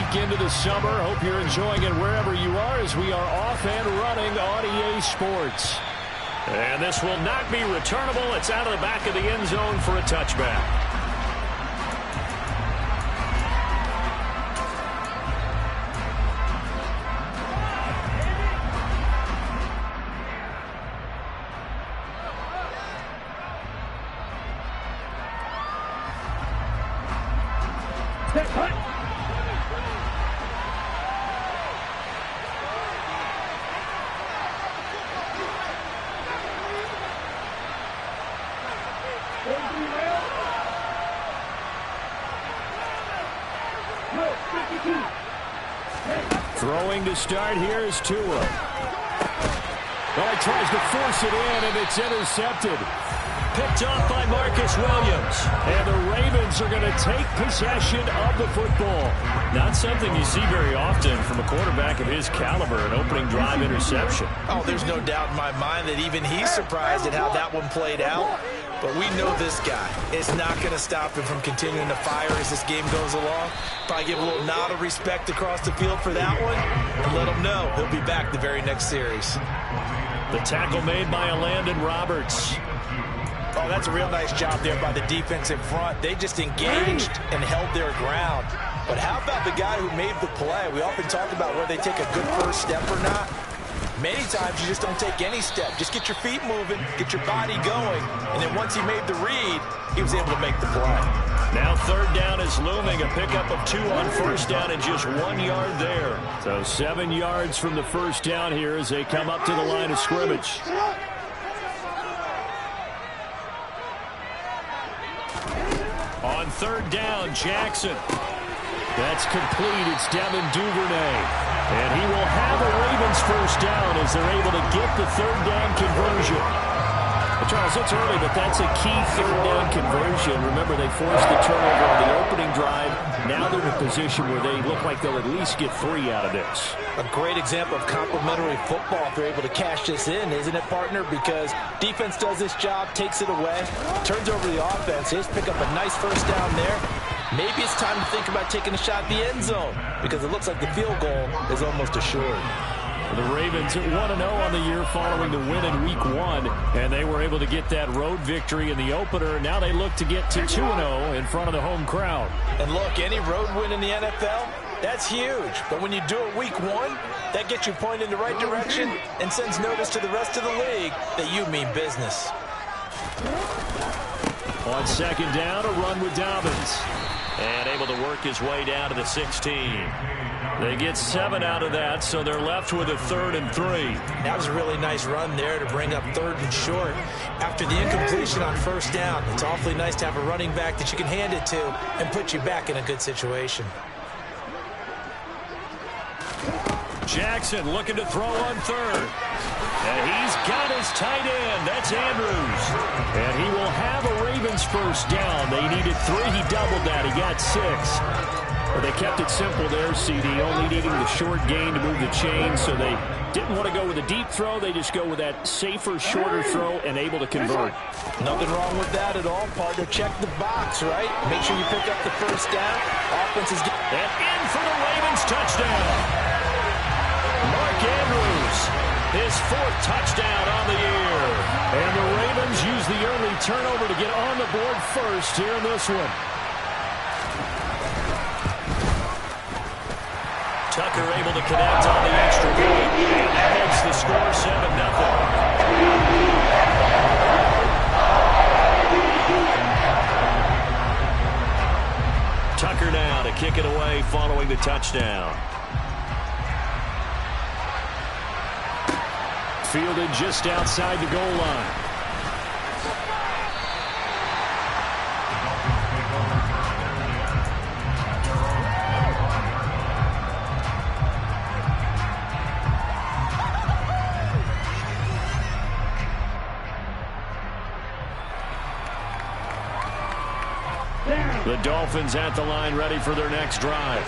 week into the summer. Hope you're enjoying it wherever you are as we are off and running on EA Sports. And this will not be returnable. It's out of the back of the end zone for a touchback. Throwing to start here is Tua. Well, he tries to force it in, and it's intercepted. Picked off by Marcus Williams. And the Ravens are going to take possession of the football. Not something you see very often from a quarterback of his caliber, an opening drive interception. Oh, there's no doubt in my mind that even he's surprised at how that one played out. But we know this guy is not going to stop him from continuing to fire as this game goes along. Probably give a little nod of respect across the field for that one and let him know he'll be back the very next series. The tackle made by Landon Roberts. Oh, that's a real nice job there by the defense in front. They just engaged and held their ground. But how about the guy who made the play? We often talk about whether they take a good first step or not. Many times you just don't take any step. Just get your feet moving, get your body going, and then once he made the read, he was able to make the play. Now third down is looming. A pickup of 2 on first down and just 1 yard there. So 7 yards from the first down here as they come up to the line of scrimmage. On third down, Jackson. That's complete. It's Devin Duvernay. And he will have a Ravens first down as they're able to get the third down conversion. Charles, it's early, but that's a key third down conversion. Remember, they forced the turnover on the opening drive. Now they're in a position where they look like they'll at least get 3 out of this. A great example of complementary football if they're able to cash this in, isn't it, partner? Because defense does this job, takes it away, turns over the offense. They just pick up a nice first down there. Maybe it's time to think about taking a shot at the end zone because it looks like the field goal is almost assured. The Ravens 1-0 on the year following the win in Week 1, and they were able to get that road victory in the opener. Now they look to get to 2-0 in front of the home crowd. And look, any road win in the NFL, that's huge. But when you do it Week 1, that gets you pointed in the right direction and sends notice to the rest of the league that you mean business. On second down, a run with Dobbins. And able to work his way down to the 16. They get 7 out of that, so they're left with a 3rd and 3. That was a really nice run there to bring up 3rd and short. After the incompletion on first down, it's awfully nice to have a running back that you can hand it to and put you back in a good situation. Jackson looking to throw on 3rd. And he's got his tight end. That's Andrews. And he will have a Ravens first down. They needed 3. He doubled that. He got 6. But they kept it simple there, CD, only needing the short gain to move the chain, so they didn't want to go with a deep throw. They just go with that safer, shorter throw and able to convert. Nothing wrong with that at all, partner. Check the box, right? Make sure you pick up the first down. Offense is getting... And in for the Ravens touchdown. Mark Andrews, his 4th touchdown on the year. And the Ravens use the early turnover to get on the board first here in this one. Tucker able to connect on the extra point. And that makes the score 7-0. Tucker now to kick it away following the touchdown. Fielded just outside the goal line. The Dolphins at the line ready for their next drive.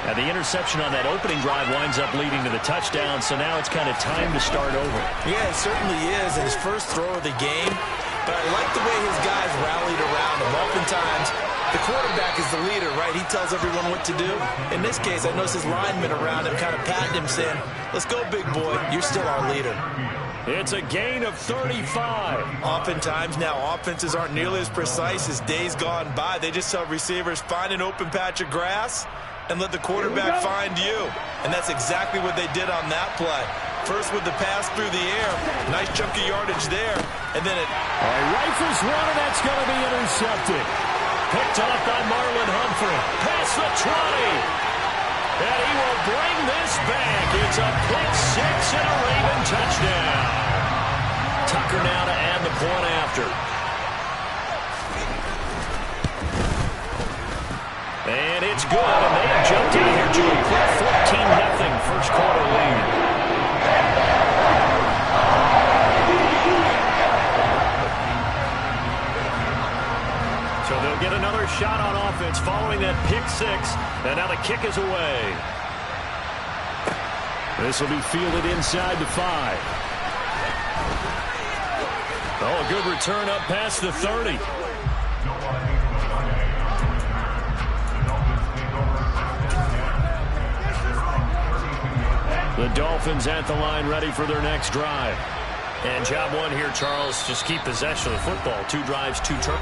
And the interception on that opening drive winds up leading to the touchdown, so now it's kind of time to start over. Yeah, it certainly is. And his first throw of the game. But I like the way his guys rallied around him. Oftentimes, the quarterback is the leader, right? He tells everyone what to do. In this case, I noticed his linemen around him kind of patting him, saying, let's go, big boy. You're still our leader. It's a gain of 35. Oftentimes now, offenses aren't nearly as precise as days gone by. They just tell receivers, find an open patch of grass and let the quarterback find you. And that's exactly what they did on that play. First with the pass through the air. Nice chunk of yardage there. And then it rifles one, and that's going to be intercepted. Picked off by Marlon Humphrey. Past the 20. And he will bring this back. It's a pick six and a Raven touchdown. Tucker now to add the point after. And it's good. And they have jumped out here to a quick 14-0 first quarter lead. So they'll get another shot on offense following that pick six. And now the kick is away. This will be fielded inside the 5. Oh, a good return up past the 30. The Dolphins at the line, ready for their next drive. And job one here, Charles, just keep possession of the football. 2 drives, 2 turns.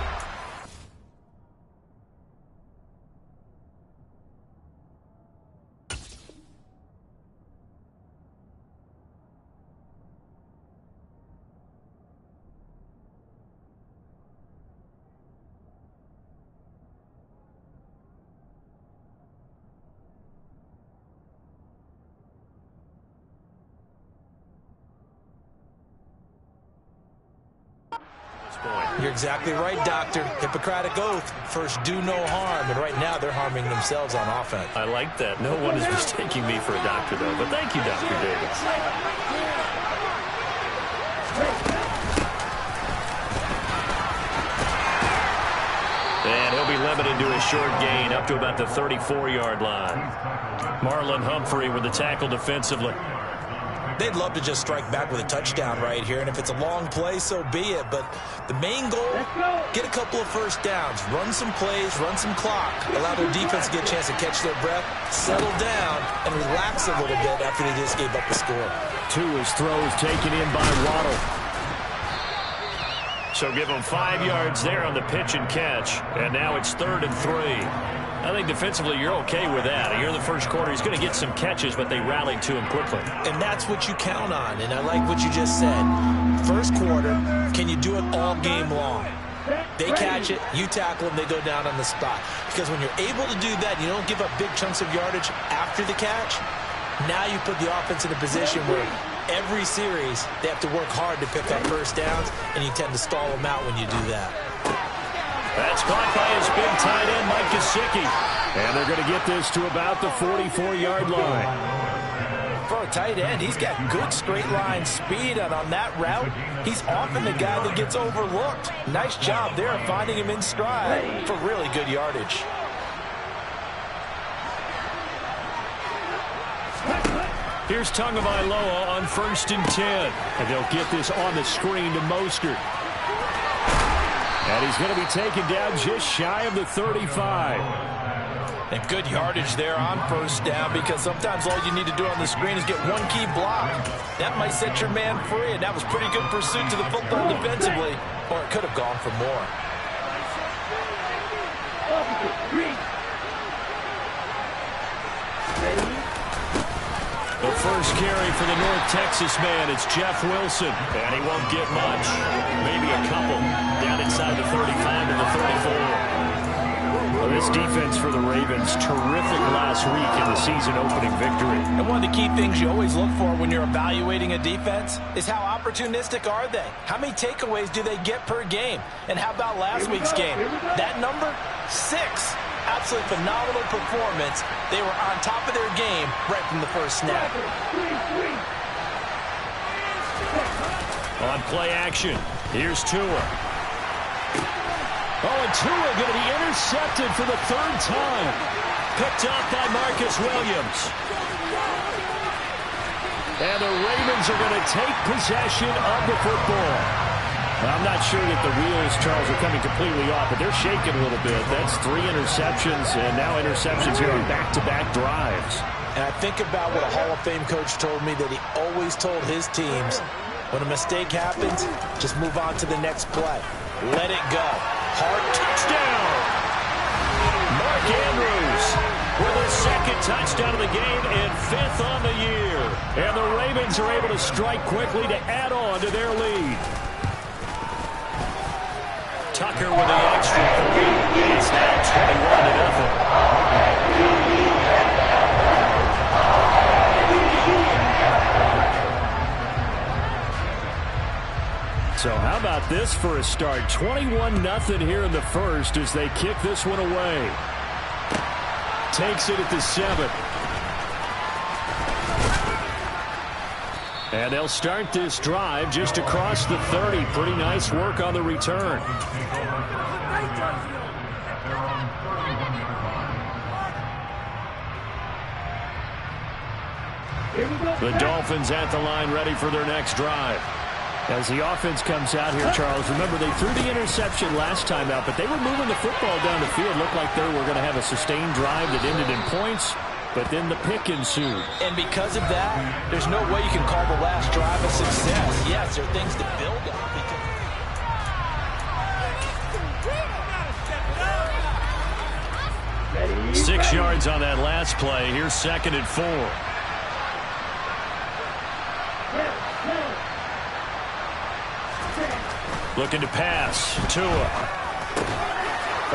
You're exactly right, Doctor. Hippocratic oath. First, do no harm. And right now, they're harming themselves on offense. I like that. No one is mistaking me for a doctor, though. But thank you, Dr. Davis. And he'll be limited to a short gain up to about the 34-yard line. Marlon Humphrey with the tackle defensively. They'd love to just strike back with a touchdown right here, and if it's a long play, so be it. But the main goal, get a couple of first downs, run some plays, run some clock, allow their defense to get a chance to catch their breath, settle down, and relax a little bit after they just gave up the score. 2 is throws taken in by Waddle. So give them 5 yards there on the pitch and catch, and now it's 3rd and 3. I think defensively you're okay with that. Here in the first quarter, he's going to get some catches, but they rallied to him quickly. And that's what you count on, and I like what you just said. First quarter, can you do it all game long? They catch it, you tackle them, they go down on the spot. Because when you're able to do that, you don't give up big chunks of yardage after the catch, now you put the offense in a position where every series they have to work hard to pick up first downs, and you tend to stall them out when you do that. That's caught by his big tight end, Mike Gesicki. And they're going to get this to about the 44-yard line. For a tight end, he's got good straight line speed, and on that route, he's often the guy that gets overlooked. Nice job there of finding him in stride for really good yardage. Here's Tagovailoa on 1st and 10. And they'll get this on the screen to Mostert. And he's going to be taken down just shy of the 35. And good yardage there on first down, because sometimes all you need to do on the screen is get one key block. That might set your man free, and that was pretty good pursuit to the football defensively, or it could have gone for more. The first carry for the North Texas man, it's Jeff Wilson. And he won't get much. Maybe a couple. Down inside the 35 to the 34. Well, this defense for the Ravens, terrific last week in the season-opening victory. And one of the key things you always look for when you're evaluating a defense is how opportunistic are they? How many takeaways do they get per game? And how about last week's game? That number? 6. Absolutely phenomenal performance. They were on top of their game right from the first snap. On play action, here's Tua. Oh, and Tua going to be intercepted for the 3rd time. Picked up by Marcus Williams. And the Ravens are going to take possession of the football. I'm not sure that the wheels, Charles, are coming completely off, but they're shaking a little bit. That's 3 interceptions, and now interceptions here on back-to-back drives. And I think about what a Hall of Fame coach told me that he always told his teams, when a mistake happens, just move on to the next play. Let it go. Hard touchdown. Mark Andrews with his second touchdown of the game and 5th on the year. And the Ravens are able to strike quickly to add on to their lead. Tucker with the extra point. It's now 21-0. So how about this for a start? 21-0 here in the first as they kick this one away. Takes it at the 7. And they'll start this drive just across the 30. Pretty nice work on the return. The Dolphins at the line ready for their next drive. As the offense comes out here, Charles, remember they threw the interception last time out, but they were moving the football down the field. Looked like they were going to have a sustained drive that ended in points, but then the pick ensued. And because of that, there's no way you can call the last drive a success. Yes, there are things to build on. 6 yards on that last play. Here's 2nd and 4. Looking to pass. Tua.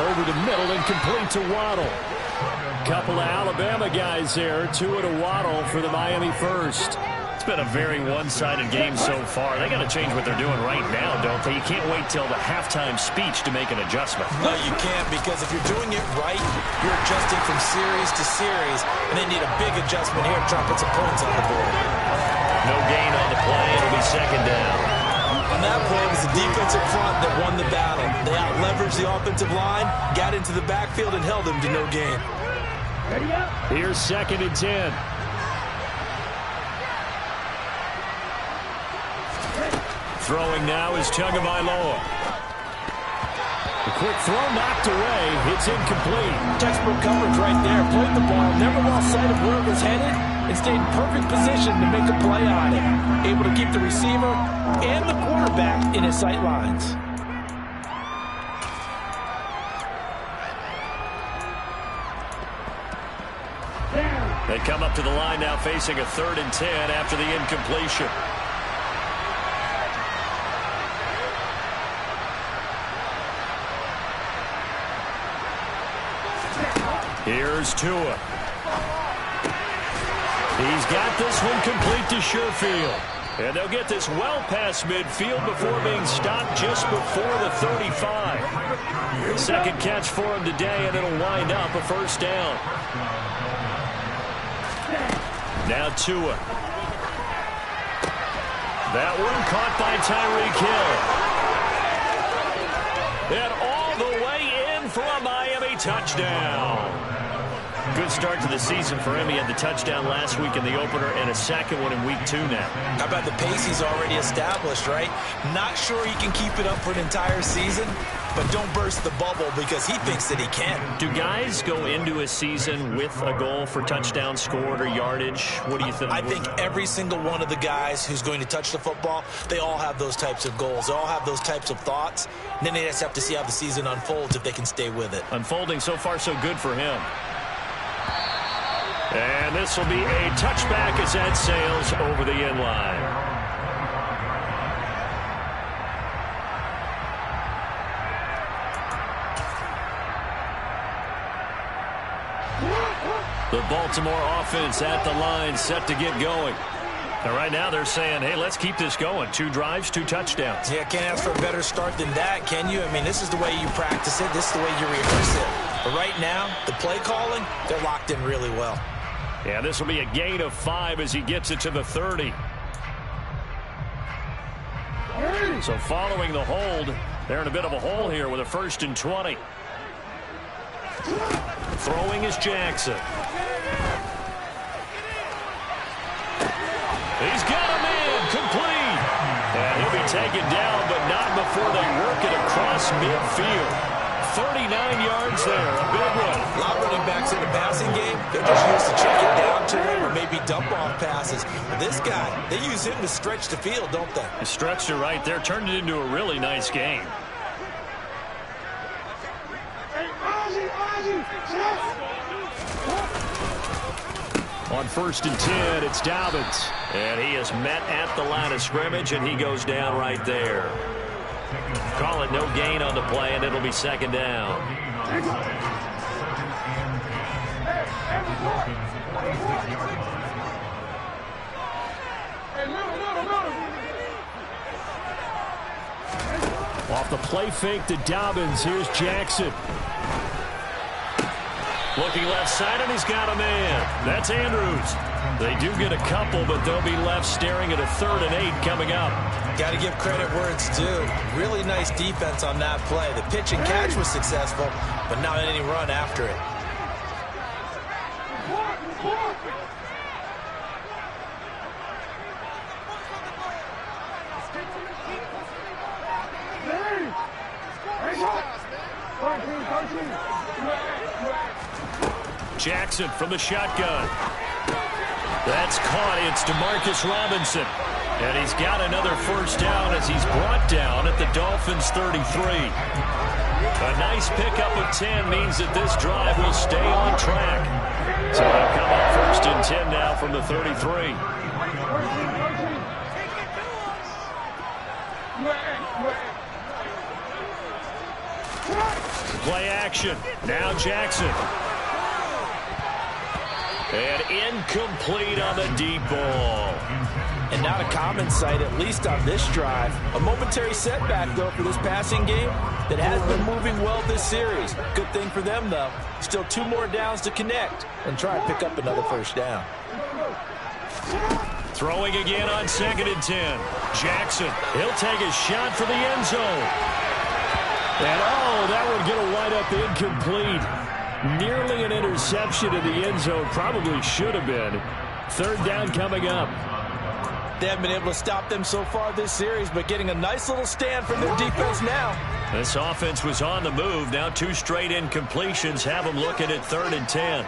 Over the middle and complete to Waddle. Couple of Alabama guys there. Tua to Waddle for the Miami first. It's been a very one-sided game so far. They got to change what they're doing right now, don't they? You can't wait till the halftime speech to make an adjustment. No, you can't, because if you're doing it right, you're adjusting from series to series, and they need a big adjustment here to try to put some points on the board. No gain on the play. It'll be 2nd down. On that play, it was the defensive front that won the battle. They out-leveraged the offensive line, got into the backfield, and held them to no gain. Here's 2nd and 10. Throwing now is Tagovailoa. The quick throw knocked away. It's incomplete. Textbook coverage right there. Played the ball, never lost sight of where it was headed, and stayed in perfect position to make a play on it. Able to keep the receiver and the quarterback in his sight lines. They come up to the line now facing a 3rd and 10 after the incompletion. Here's Tua. He's got this one complete to Sherfield. And they'll get this well past midfield before being stopped just before the 35. 2nd catch for him today, and it'll wind up a 1st down. Now Tua. That one caught by Tyreek Hill. And all the way in for a Miami touchdown. Good start to the season for him. He had the touchdown last week in the opener and a 2nd one in week 2 now. How about the pace he's already established, right? Not sure he can keep it up for an entire season, but don't burst the bubble because he thinks that he can. Do guys go into a season with a goal for touchdown scored or yardage? What do you think? I think every single one of the guys who's going to touch the football, they all have those types of goals. They all have those types of thoughts. And then they just have to see how the season unfolds if they can stay with it. Unfolding so far so good for him. And this will be a touchback as that sails over the end line. The Baltimore offense at the line, set to get going. And right now they're saying, hey, let's keep this going. 2 drives, 2 touchdowns. Yeah, can't ask for a better start than that, can you? I mean, this is the way you practice it. This is the way you rehearse it. But right now, the play calling, they're locked in really well. Yeah, this will be a gain of 5 as he gets it to the 30. So following the hold, they're in a bit of a hole here with a 1st and 20. Throwing is Jackson. He's got a man complete. And he'll be taken down, but not before they work it across midfield. 39 yards there, a big one. A lot of running backs in the passing game, they're just used to check it down to him or maybe dump off passes. But this guy, they use him to stretch the field, don't they? They stretched it right there, turned it into a really nice game. On 1st and 10, it's Dobbins. And he is met at the line of scrimmage, and he goes down right there. Call it no gain on the play, and it'll be 2nd down. Off the play fake to Dobbins. Here's Jackson. Looking left side, and he's got a man. That's Andrews. They do get a couple, but they'll be left staring at a 3rd and 8 coming up. Got to give credit where it's due. Really nice defense on that play. The pitch and catch was successful, but not any run after it. Jackson from the shotgun. That's caught. It's DeMarcus Robinson. And he's got another 1st down as he's brought down at the Dolphins' 33. A nice pickup of 10 means that this drive will stay on track. So they'll come up 1st and 10 now from the 33. Play action. Now Jackson. And incomplete on the deep ball. And not a common sight, at least on this drive. A momentary setback, though, for this passing game that has been moving well this series. Good thing for them, though. Still 2 more downs to connect and try and pick up another 1st down. Throwing again on 2nd and 10. Jackson, he'll take a shot for the end zone. And, oh, that would get a wide up incomplete. Nearly an interception in the end zone. Probably should have been. 3rd down coming up. They haven't been able to stop them so far this series, but getting a nice little stand from their defense now. This offense was on the move. Now 2 straight incompletions have them looking at 3rd and 10.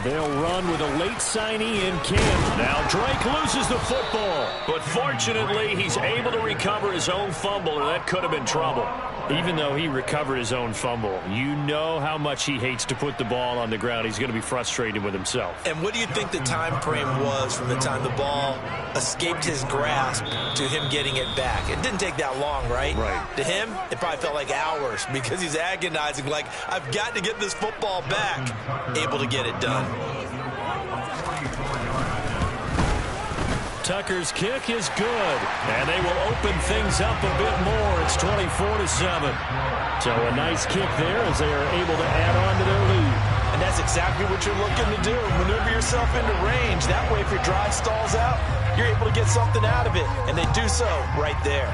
They'll run with a late signee in camp. Now Drake loses the football. But fortunately, he's able to recover his own fumble, or that could have been trouble. Even though he recovered his own fumble, you know how much he hates to put the ball on the ground. He's going to be frustrated with himself. And what do you think the time frame was from the time the ball escaped his grasp to him getting it back? It didn't take that long, right? Right. To him, it probably felt like hours because he's agonizing, like, I've got to get this football back. Able to get it done. Tucker's kick is good, and they will open things up a bit more. It's 24-7. So a nice kick there as they are able to add on to their lead. And that's exactly what you're looking to do. Maneuver yourself into range. That way, if your drive stalls out, you're able to get something out of it. And they do so right there.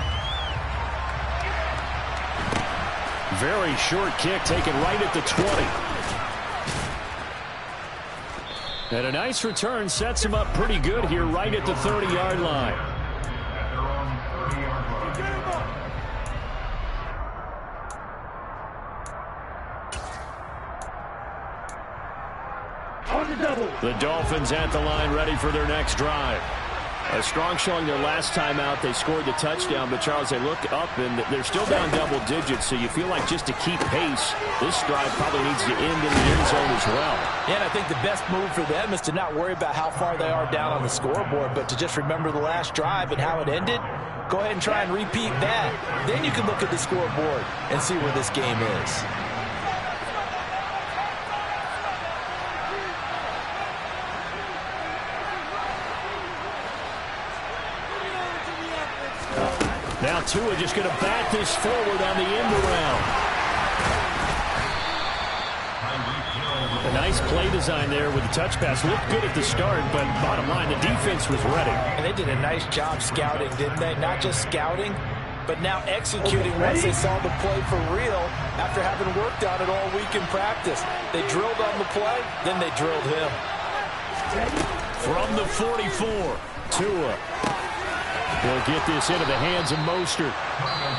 Very short kick taken right at the 20. And a nice return sets him up pretty good here right at the 30-yard line. The Dolphins at the line ready for their next drive. A strong showing their last time out. They scored the touchdown, but, Charles, they look up, and they're still down double digits, so you feel like just to keep pace, this drive probably needs to end in the end zone as well. Yeah, and I think the best move for them is to not worry about how far they are down on the scoreboard, but to just remember the last drive and how it ended. Go ahead and try and repeat that. Then you can look at the scoreboard and see where this game is. Now Tua just going to bat this forward on the end around. A nice play design there with the touch pass. Looked good at the start, but bottom line, the defense was ready. And they did a nice job scouting, didn't they? Not just scouting, but now executing once they saw the play for real after having worked on it all week in practice. They drilled on the play, then they drilled him. From the 44, Tua. He'll get this into the hands of Mostert.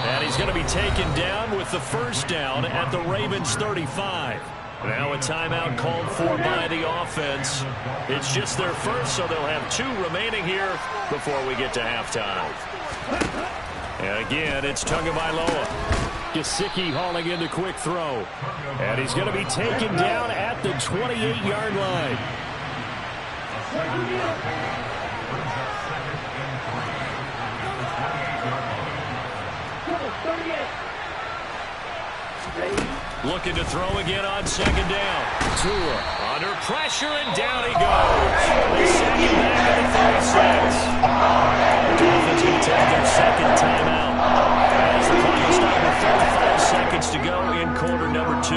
And he's going to be taken down with the first down at the Ravens 35. Now a timeout called for by the offense. It's just their first, so they'll have 2 remaining here before we get to halftime. And again, it's Tagovailoa. Gesicki hauling in the quick throw. And he's going to be taken down at the 28-yard line. Looking to throw again on second down. Tua under pressure, and down he goes. They send him back at the 36. The Dolphins going to take their second timeout. As the clock will stop with 35 seconds to go in quarter number 2.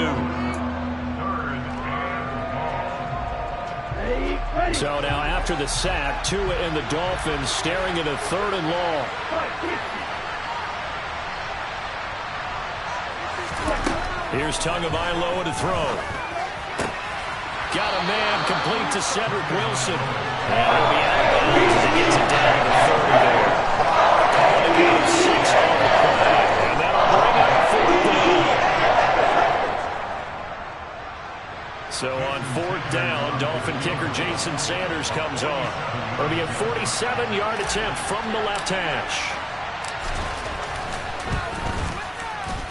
So now after the sack, Tua and the Dolphins staring at a 3rd and long. Here's Tagovailoa to throw. Got a man complete to Cedric Wilson. And he'll be out of bounds as he gets it down to the 30 there. Calling a game of 6 on the play. And that'll bring up 4th down. So on 4th down, Dolphin kicker Jason Sanders comes on. It'll be a 47-yard attempt from the left hash.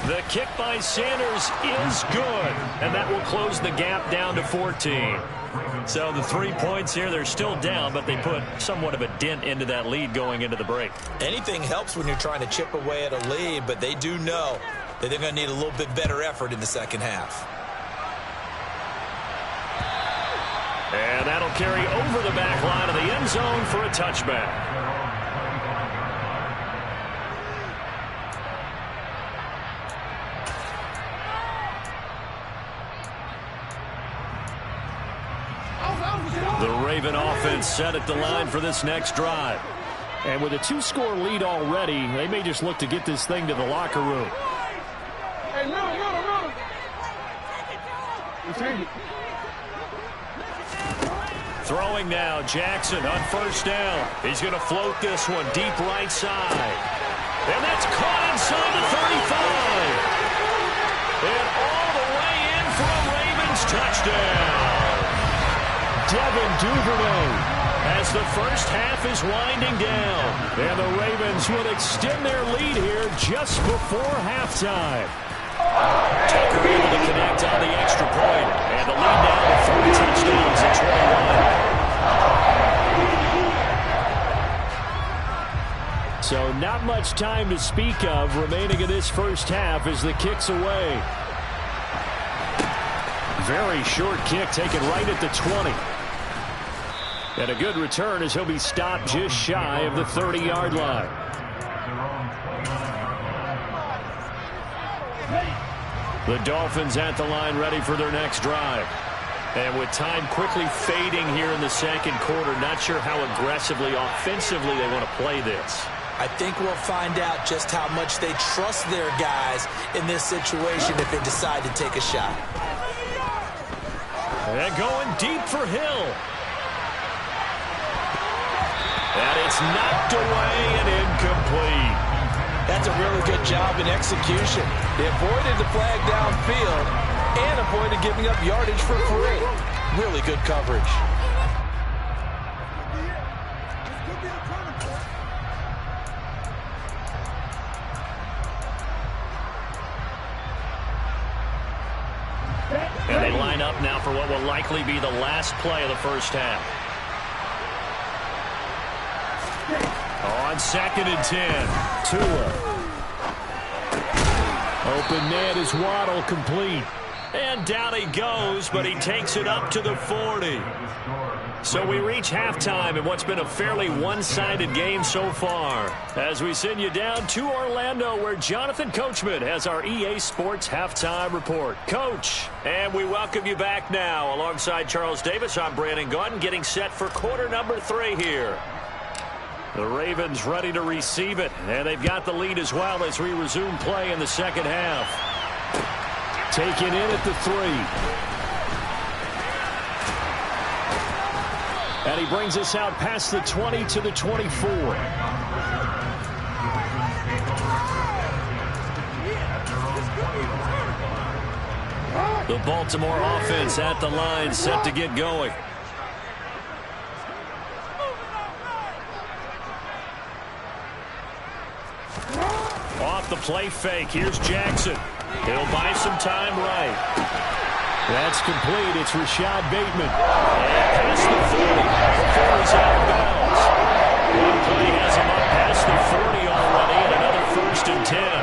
The kick by Sanders is good, and that will close the gap down to 14. So the 3 points here, they're still down, but they put somewhat of a dent into that lead going into the break. Anything helps when you're trying to chip away at a lead, but they do know that they're going to need a little bit better effort in the second half. And that'll carry over the back line of the end zone for a touchback. The Raven offense set at the line for this next drive. And with a 2-score lead already, they may just look to get this thing to the locker room. Hey, Throwing now, Jackson on first down. He's going to float this one deep right side. And that's caught inside the 35. And all the way in for a Ravens touchdown. Devin Duvernay as the first half is winding down. And the Ravens will extend their lead here just before halftime. Tucker able to connect on the extra point. And the lead now to 3 touchdowns at 21. So not much time to speak of remaining in this first half as the kick's away. Very short kick taken right at the 20. And a good return as he'll be stopped just shy of the 30-yard line. The Dolphins at the line ready for their next drive. And with time quickly fading here in the second quarter, not sure how aggressively, offensively they want to play this. I think we'll find out just how much they trust their guys in this situation if they decide to take a shot. And going deep for Hill. And it's knocked away and incomplete. That's a really good job in execution. They avoided the flag downfield and avoided giving up yardage for free. Really good coverage. And they line up now for what will likely be the last play of the first half. On 2nd and 10, Tua. Open man is Waddle, complete. And down he goes, but he takes it up to the 40. So we reach halftime in what's been a fairly one-sided game so far. As we send you down to Orlando, where Jonathan Coachman has our EA Sports Halftime Report. Coach, and we welcome you back now. Alongside Charles Davis, I'm Brandon Gaudin, getting set for quarter number 3 here. The Ravens ready to receive it, and they've got the lead as well as we resume play in the second half. Taken in at the 3. And he brings us out past the 20 to the 24. The Baltimore offense at the line, set to get going. Off the play fake, here's Jackson. He'll buy some time right. That's complete. It's Rashad Bateman. And past the 30 before he's out of bounds. One play has him up past the 40 already, and another 1st and 10.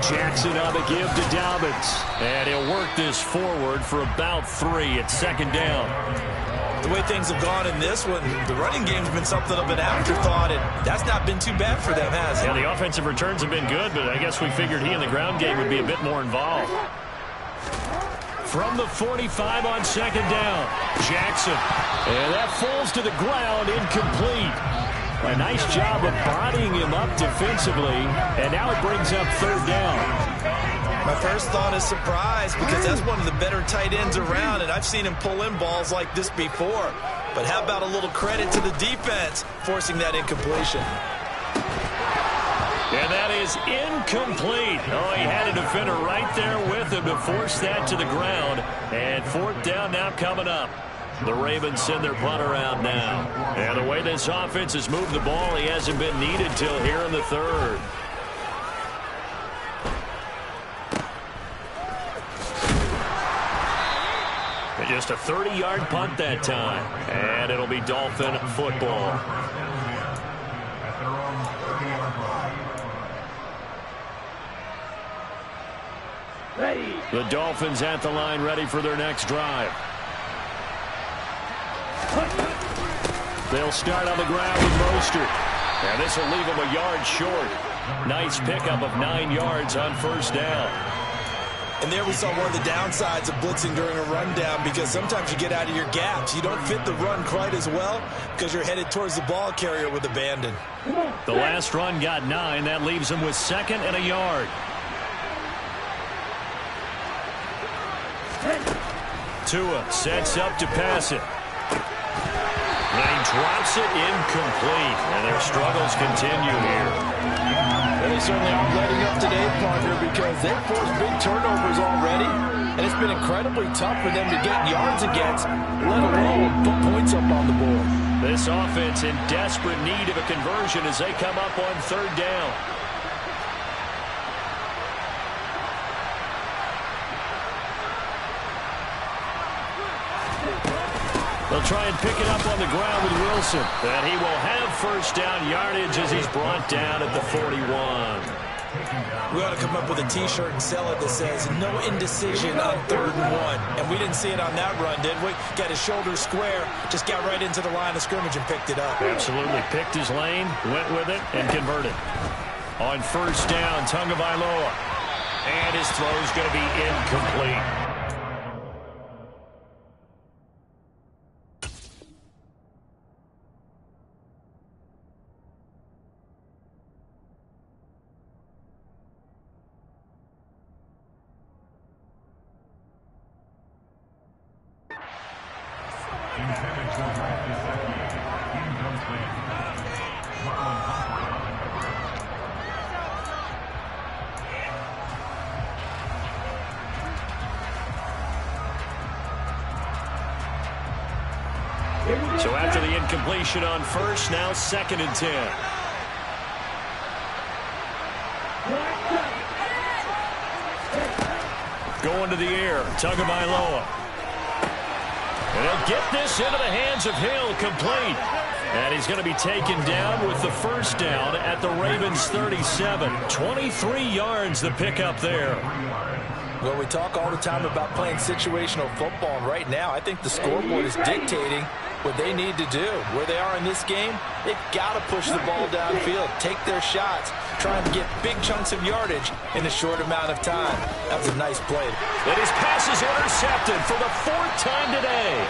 Jackson on the give to Dobbins. And he'll work this forward for about 3 at 2nd down. The way things have gone in this one, the running game's been something of an afterthought, and that's not been too bad for them, has it? Yeah, the offensive returns have been good, but I guess we figured he in the ground game would be a bit more involved. From the 45 on 2nd down, Jackson. And that falls to the ground, incomplete. A nice job of bodying him up defensively, and now it brings up 3rd down. My first thought is surprise, because that's one of the better tight ends around, and I've seen him pull in balls like this before. But how about a little credit to the defense forcing that incompletion? And that is incomplete. Oh, he had a defender right there with him to force that to the ground. And 4th down now coming up. The Ravens send their punter out now. And the way this offense has moved the ball, he hasn't been needed till here in the 3rd. Just a 30-yard punt that time. And it'll be Dolphin football. The Dolphins at the line, ready for their next drive. They'll start on the ground with Mostert. And this will leave them a yard short. Nice pickup of 9 yards on 1st down. And there we saw one of the downsides of blitzing during a rundown, because sometimes you get out of your gaps. You don't fit the run quite as well because you're headed towards the ball carrier with abandon. The last run got 9. That leaves him with 2nd and a yard. Tua sets up to pass it. And he drops it incomplete. And their struggles continue here. They certainly aren't letting up today, partner, because they've forced big turnovers already, and it's been incredibly tough for them to get yards against, let alone put points up on the board. This offense in desperate need of a conversion as they come up on 3rd down. They'll try and pick it up on the ground with Wilson. And he will have 1st down yardage as he's brought down at the 41. We ought to come up with a T-shirt and sell it that says, no indecision on 3rd and 1. And we didn't see it on that run, did we? Got his shoulders square, just got right into the line of scrimmage and picked it up. Absolutely. Picked his lane, went with it, and converted. On 1st down, Tagovailoa. And his throw's going to be incomplete. So after the incompletion on 1st, now 2nd and 10. Going to the air, Tagovailoa. And he'll get this into the hands of Hill, complete. And he's going to be taken down with the 1st down at the Ravens' 37. 23 yards the pickup there. Well, we talk all the time about playing situational football, and right now I think the scoreboard is dictating what they need to do. Where they are in this game, they've got to push the ball downfield, take their shots, try and get big chunks of yardage in a short amount of time. That was a nice play. And his pass is intercepted for the 4th time today.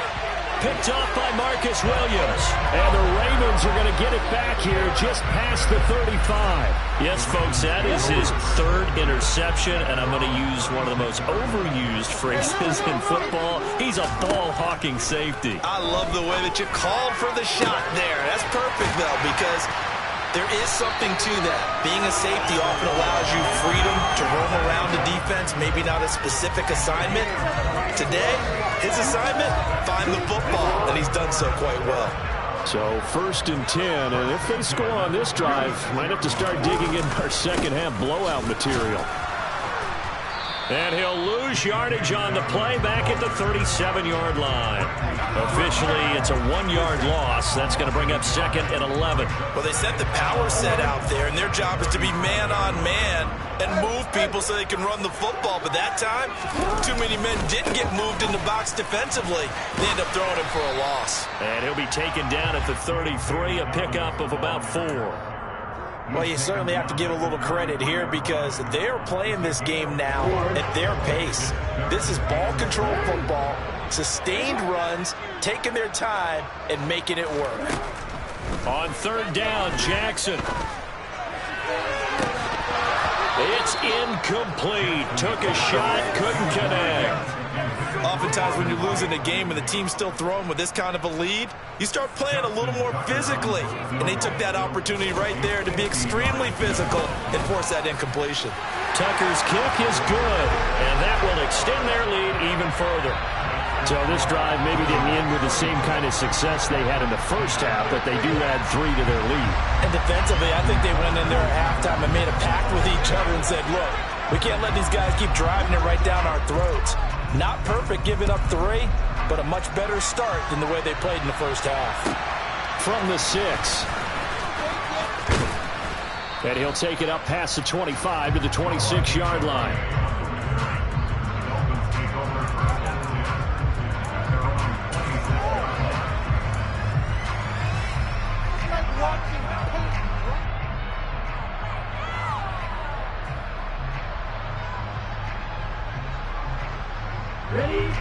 picked off by Marcus Williams. And the Ravens are going to get it back here just past the 35. Yes, folks, that is his third interception, and I'm going to use one of the most overused phrases in football. He's a ball-hawking safety. I love the way that you called for the shot there. That's perfect, though, because there is something to that. Being a safety often allows you freedom to roam around the defense, maybe not a specific assignment. Today, his assignment, find the football, and he's done so quite well. So 1st and 10, and if they score on this drive, might have to start digging in our second half blowout material. And he'll lose yardage on the play back at the 37-yard line. Officially, it's a 1-yard loss. That's going to bring up 2nd and 11. Well, they set the power set out there, and their job is to be man-on-man and move people so they can run the football. But that time, too many men didn't get moved in the box defensively. They end up throwing him for a loss. And he'll be taken down at the 33, a pickup of about 4. Well, you certainly have to give a little credit here because they're playing this game now at their pace. This is ball control football, sustained runs, taking their time, and making it work. On 3rd down, Jackson. It's incomplete. Took a shot, couldn't connect. Oftentimes when you're losing a game and the team's still throwing with this kind of a lead, you start playing a little more physically. And they took that opportunity right there to be extremely physical and force that incompletion. Tucker's kick is good, and that will extend their lead even further. So this drive maybe didn't end with the same kind of success they had in the first half, but they do add 3 to their lead. And defensively, I think they went in there at halftime and made a pact with each other and said, look, we can't let these guys keep driving it right down our throats. Not perfect giving up 3, but a much better start than the way they played in the first half. From the 6. And he'll take it up past the 25 to the 26-yard line.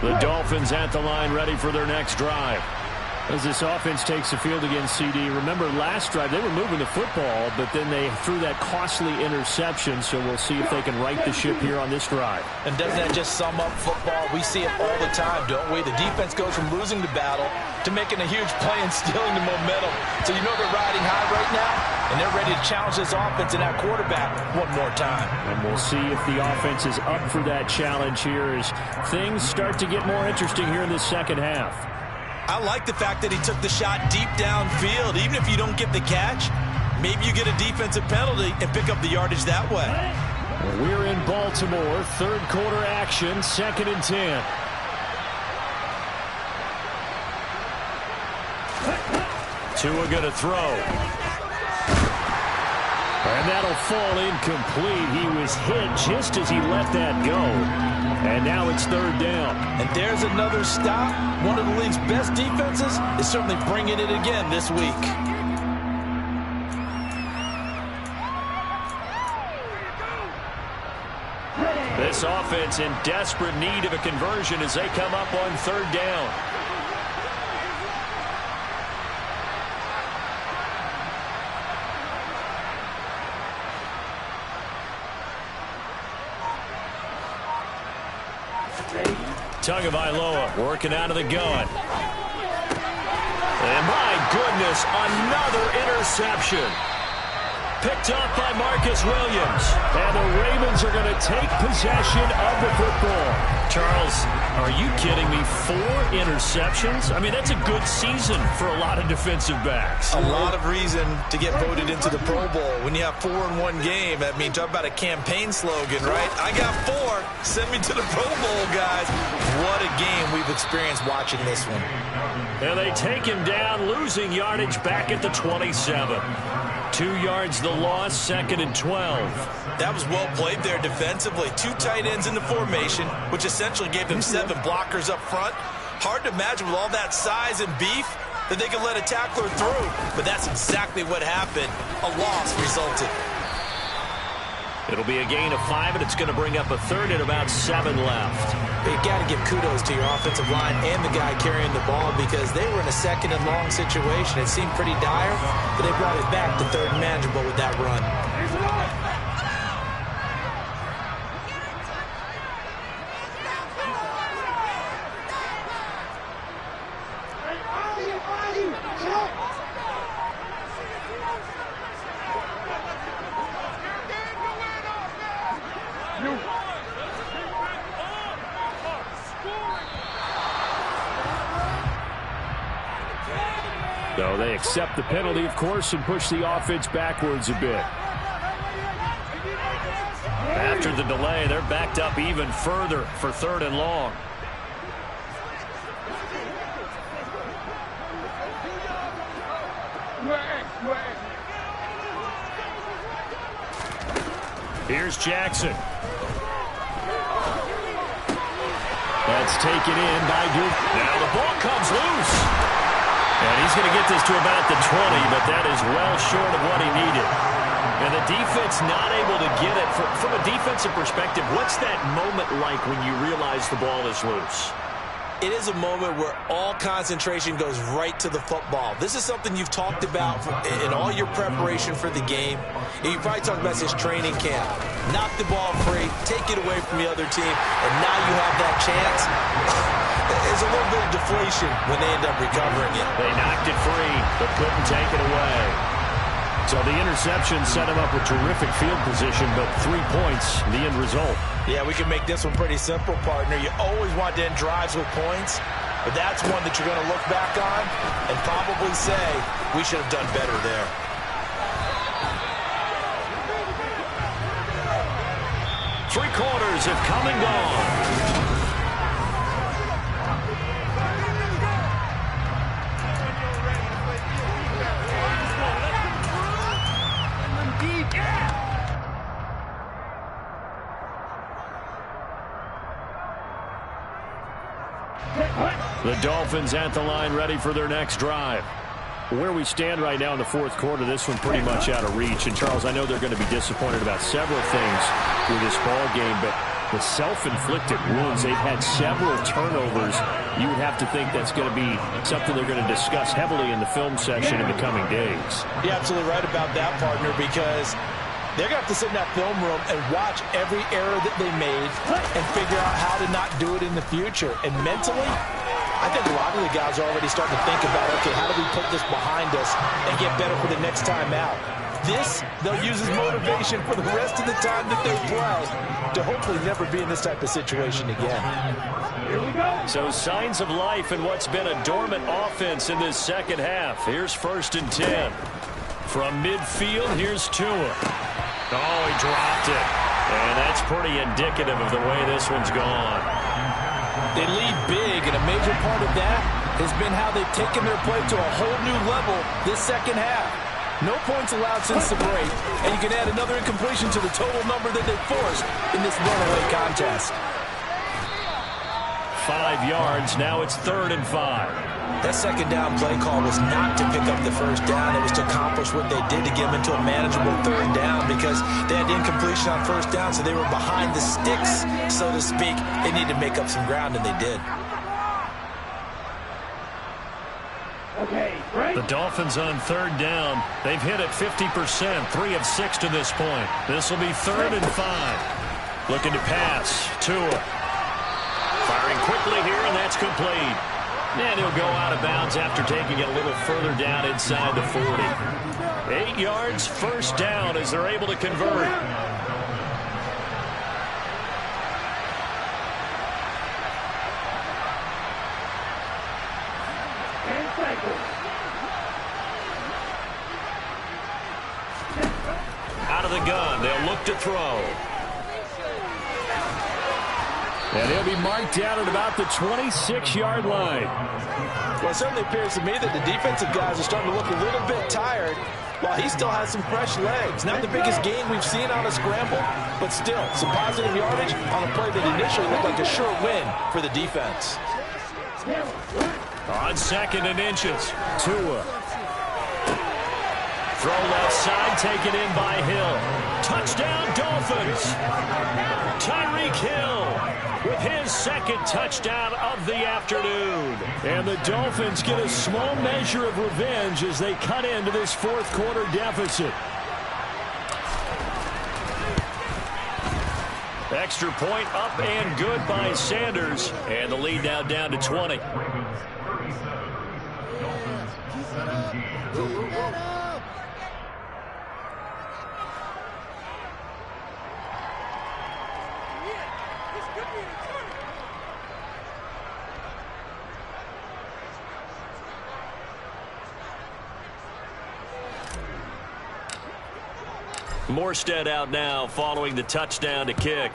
The Dolphins at the line ready for their next drive. As this offense takes the field against CD, remember last drive they were moving the football, but then they threw that costly interception, so we'll see if they can right the ship here on this drive. And doesn't that just sum up football? We see it all the time, don't we? The defense goes from losing the battle to making a huge play and stealing the momentum. So you know they're riding high right now, and they're ready to challenge this offense and that quarterback one more time. And we'll see if the offense is up for that challenge here as things start to get more interesting here in this second half. I like the fact that he took the shot deep downfield. Even if you don't get the catch, maybe you get a defensive penalty and pick up the yardage that way. We're in Baltimore, 3rd quarter action, 2nd and 10. Tua going to throw. And that'll fall incomplete. He was hit just as he let that go. And now it's 3rd down. And there's another stop. One of the league's best defenses is certainly bringing it again this week. This offense in desperate need of a conversion as they come up on 3rd down. Tagovailoa working out of the gun. And my goodness, another interception. Picked up by Marcus Williams. And the Ravens are going to take possession of the football. Charles, are you kidding me? 4 interceptions? I mean, that's a good season for a lot of defensive backs. A lot of reason to get voted into the Pro Bowl. When you have 4 in one game, I mean, talk about a campaign slogan, right? I got 4. Send me to the Pro Bowl, guys. What a game we've experienced watching this one. And they take him down, losing yardage back at the 27. 2 yards the loss, 2nd and 12. That was well played there defensively. 2 tight ends in the formation, which essentially gave them 7 blockers up front. Hard to imagine with all that size and beef that they could let a tackler through. But that's exactly what happened. A loss resulted. It'll be a gain of 5, and it's going to bring up a third and about 7 left. You got to give kudos to your offensive line and the guy carrying the ball because they were in a second and long situation. It seemed pretty dire, but they brought it back to third and manageable with that run. So they accept the penalty, of course, and push the offense backwards a bit. After the delay, they're backed up even further for third and long. Here's Jackson. That's taken in by Duke. Now the ball comes loose. And he's going to get this to about the 20, but that is well short of what he needed. And the defense not able to get it. From a defensive perspective, what's that moment like when you realize the ball is loose? It is a moment where all concentration goes right to the football. This is something you've talked about in all your preparation for the game. You probably talked about this training camp. Knock the ball free, take it away from the other team, and now you have that chance. There's a little bit of deflation when they end up recovering it. They knocked it free, but couldn't take it away. So the interception set him up with terrific field position, but 3 points, the end result. Yeah, we can make this one pretty simple, partner. You always want to end drives with points, but that's one that you're going to look back on and probably say, we should have done better there. Three quarters have come and gone. The Dolphins at the line ready for their next drive. Where we stand right now in the fourth quarter, this one pretty much out of reach. And, Charles, I know they're going to be disappointed about several things with this ball game, but the self-inflicted wounds, they've had several turnovers. You would have to think that's going to be something they're going to discuss heavily in the film session in the coming days. You're absolutely right about that, partner, because they're going to have to sit in that film room and watch every error that they made and figure out how to not do it in the future. And mentally, I think a lot of the guys are already starting to think about, okay, how do we put this behind us and get better for the next time out? This, they'll use as motivation for the rest of the time that they play to hopefully never be in this type of situation again. Here we go. So signs of life in what's been a dormant offense in this second half. Here's 1st and 10. From midfield, here's Tua. Oh, he dropped it. And that's pretty indicative of the way this one's gone. They lead big, and a major part of that has been how they've taken their play to a whole new level this second half. No points allowed since the break, and you can add another incompletion to the total number that they forced in this runaway contest. 5 yards, now it's 3rd and 5. That second down play call was not to pick up the first down. It was to accomplish what they did to get them into a manageable 3rd down because they had incompletion on 1st down, so they were behind the sticks, so to speak. They needed to make up some ground, and they did. The Dolphins on 3rd down. They've hit it 50%, 3 of 6 to this point. This will be 3rd and 5. Looking to pass. Tua. Firing quickly here, and that's complete. And he'll go out of bounds after taking it a little further down inside the 40. 8 yards, 1st down as they're able to convert. Out of the gun, they'll look to throw. And he'll be marked down at about the 26-yard line. Well, it certainly appears to me that the defensive guys are starting to look a little bit tired while he still has some fresh legs. Not the biggest gain we've seen on a scramble, but still some positive yardage on a play that initially looked like a sure win for the defense. On 2nd and inches. Tua Throw left side, taken in by Hill. Touchdown, Dolphins. Tyreek Hill with his second touchdown of the afternoon. And the Dolphins get a small measure of revenge as they cut into this fourth quarter deficit. Extra point up and good by Sanders. And the lead now down to 20. Morstead out now following the touchdown to kick.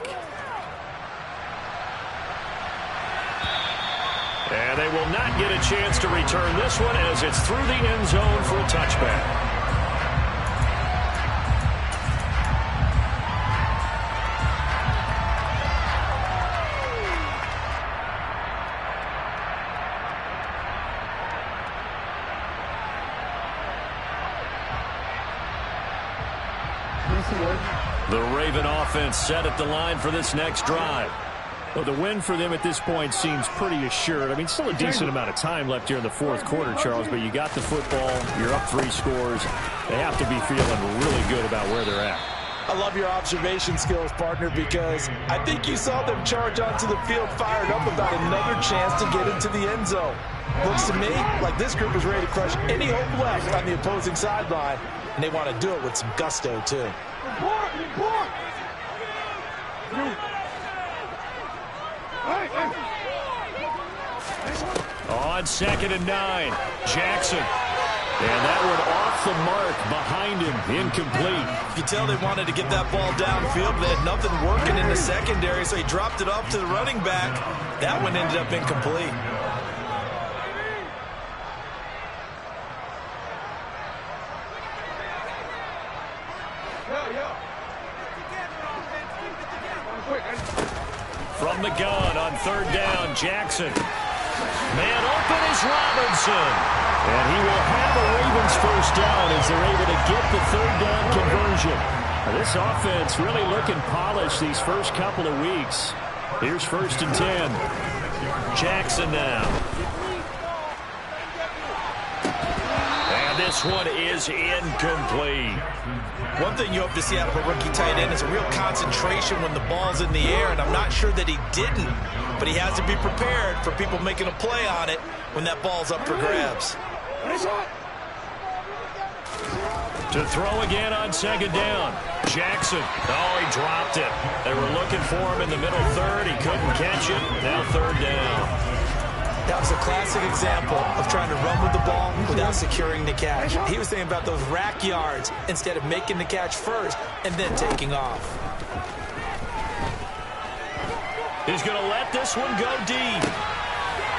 And they will not get a chance to return this one as it's through the end zone for a touchback. The Raven offense set at the line for this next drive. Well, the win for them at this point seems pretty assured. I mean, still a decent amount of time left here in the fourth quarter, Charles, but you got the football, you're up 3 scores. They have to be feeling really good about where they're at. I love your observation skills, partner, because I think you saw them charge onto the field fired up about another chance to get into the end zone. Looks to me like this group is ready to crush any hope left on the opposing sideline, and they want to do it with some gusto, too. On 2nd and 9, Jackson. And that one off the mark behind him, incomplete. You tell they wanted to get that ball downfield, but they had nothing working in the secondary, so he dropped it off to the running back. That one ended up incomplete. From the gun on 3rd down, Jackson. Man open is Robinson. And he will have a Ravens first down as they're able to get the 3rd down conversion. Now, this offense really looking polished these first couple of weeks. Here's 1st and 10. Jackson now. And this one is incomplete. One thing you hope to see out of a rookie tight end is a real concentration when the ball's in the air, and I'm not sure that he didn't, but he has to be prepared for people making a play on it when that ball's up for grabs. To throw again on 2nd down. Jackson. Oh, he dropped it. They were looking for him in the middle 3rd. He couldn't catch it. Now 3rd down. That was a classic example of trying to run with the ball without securing the catch. He was thinking about those rack yards instead of making the catch first and then taking off. He's going to let this one go deep.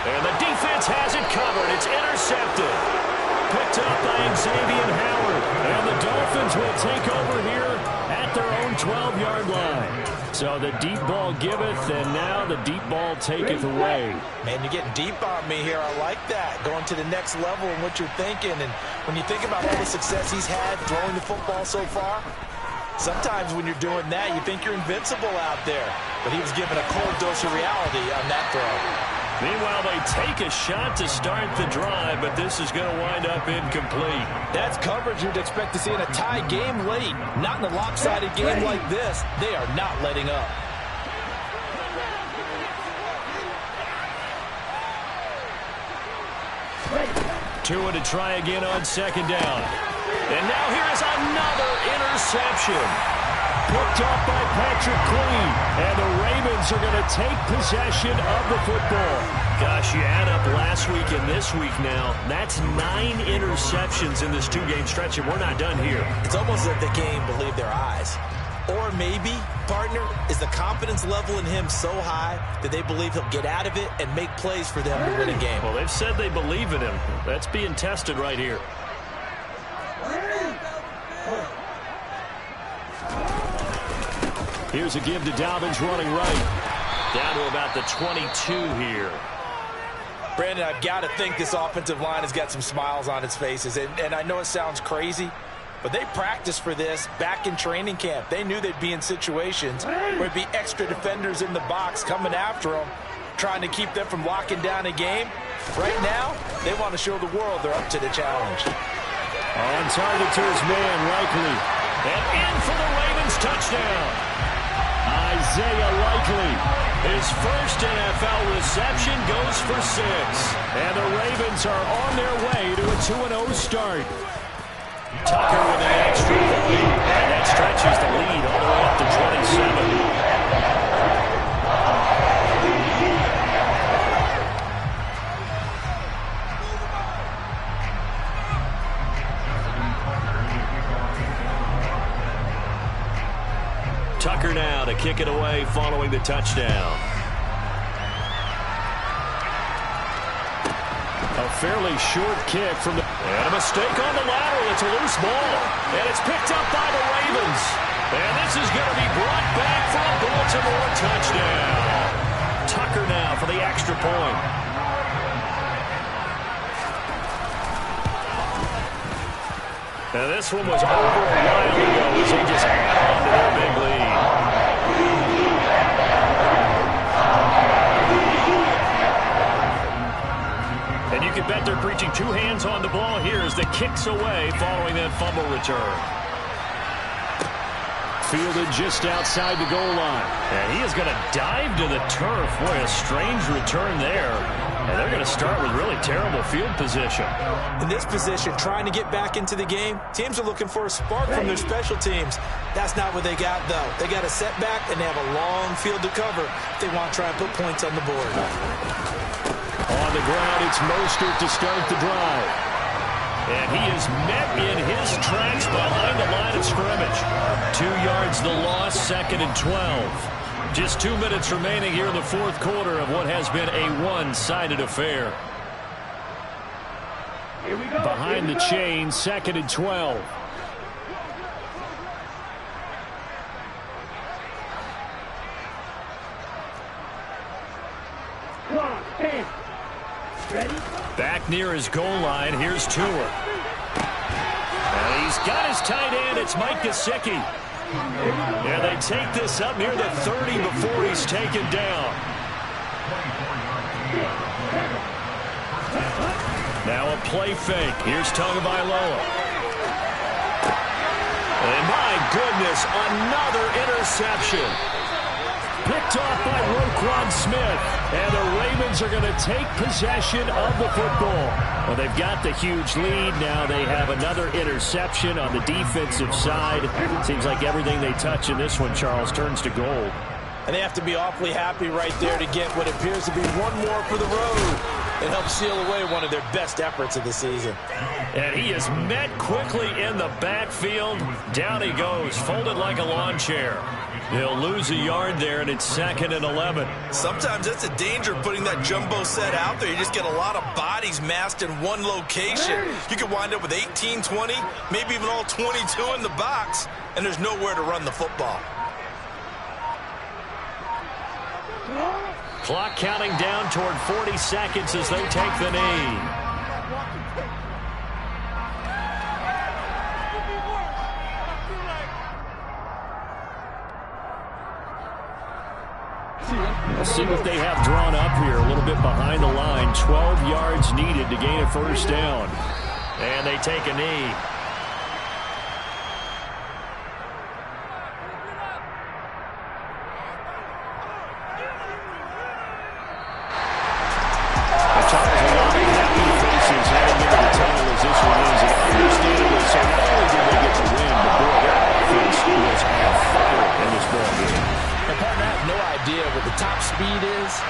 And the defense has it covered. It's intercepted. Picked up by Xavier Howard. And the Dolphins will take over here at their own 12-yard line. So the deep ball giveth, and now the deep ball taketh away. Man, you're getting deep on me here. I like that. Going to the next level in what you're thinking. And when you think about all the success he's had throwing the football so far, sometimes when you're doing that, you think you're invincible out there. But he was given a cold dose of reality on that throw. Meanwhile, they take a shot to start the drive, but this is going to wind up incomplete. That's coverage you'd expect to see in a tie game late. Not in a lopsided game like this. They are not letting up. Tua to try again on 2nd down. And now here is another interception. Picked off by Patrick Queen. And the Ravens are going to take possession of the football. Gosh, you add up last week and this week now. That's 9 interceptions in this 2-game stretch, and we're not done here. It's almost as if they can't even believe their eyes. Or maybe, partner, is the confidence level in him so high that they believe he'll get out of it and make plays for them to win a game. Well, they've said they believe in him. That's being tested right here. Here's a give to Dobbins running right. Down to about the 22 here. Brandon, I've got to think this offensive line has got some smiles on its faces. And I know it sounds crazy, But they practiced for this back in training camp. They knew they'd be in situations where there'd be extra defenders in the box coming after them, trying to keep them from locking down a game. Right now, they want to show the world they're up to the challenge. On target to his man, Likely. And in for the Ravens touchdown. Isaiah Likely. His first NFL reception goes for 6. And the Ravens are on their way to a 2-0 start. Tucker with an extra point. And that stretches the lead all the way up to 27. Tucker now to kick it away following the touchdown. A fairly short kick from the... And a mistake on the lateral. It's a loose ball. And it's picked up by the Ravens. And this is going to be brought back for a Baltimore touchdown. Tucker now for the extra point. And this one was over a while ago as they just add on to their big lead. And you can bet they're preaching 2 hands on the ball here as the kick's away following that fumble return. Fielded just outside the goal line. And he is going to dive to the turf. Boy, a strange return there. And they're going to start with really terrible field position. In this position, trying to get back into the game, teams are looking for a spark from their special teams. That's not what they got, though. They got a setback, and they have a long field to cover if they want to try and put points on the board. On the ground, it's Mostert to start the drive. And he is met in his tracks behind the line of scrimmage. 2 yards the loss, 2nd and 12. Just 2 minutes remaining here in the fourth quarter of what has been a one-sided affair. Behind the chain, 2nd and 12. Back near his goal line, here's Tua. And he's got his tight end, it's Mike Gesicki. And they take this up near the 30 before he's taken down. Now a play fake. Here's Tagovailoa. And my goodness, another interception. Picked off by Roquan Smith. And the Ravens are going to take possession of the football. Well, they've got the huge lead. Now they have another interception on the defensive side. Seems like everything they touch in this one, Charles, turns to gold. And they have to be awfully happy right there to get what appears to be one more for the road. It helps seal away one of their best efforts of the season. And he is met quickly in the backfield. Down he goes, folded like a lawn chair. They'll lose a yard there, and it's 2nd and 11. Sometimes that's the danger of putting that jumbo set out there. You just get a lot of bodies massed in one location. You could wind up with 18, 20, maybe even all 22 in the box, and there's nowhere to run the football. Clock counting down toward 40 seconds as they take the knee. Let's see what they have drawn up here. A little bit behind the line. 12 yards needed to gain a first down. And they take a knee. What the top speed is,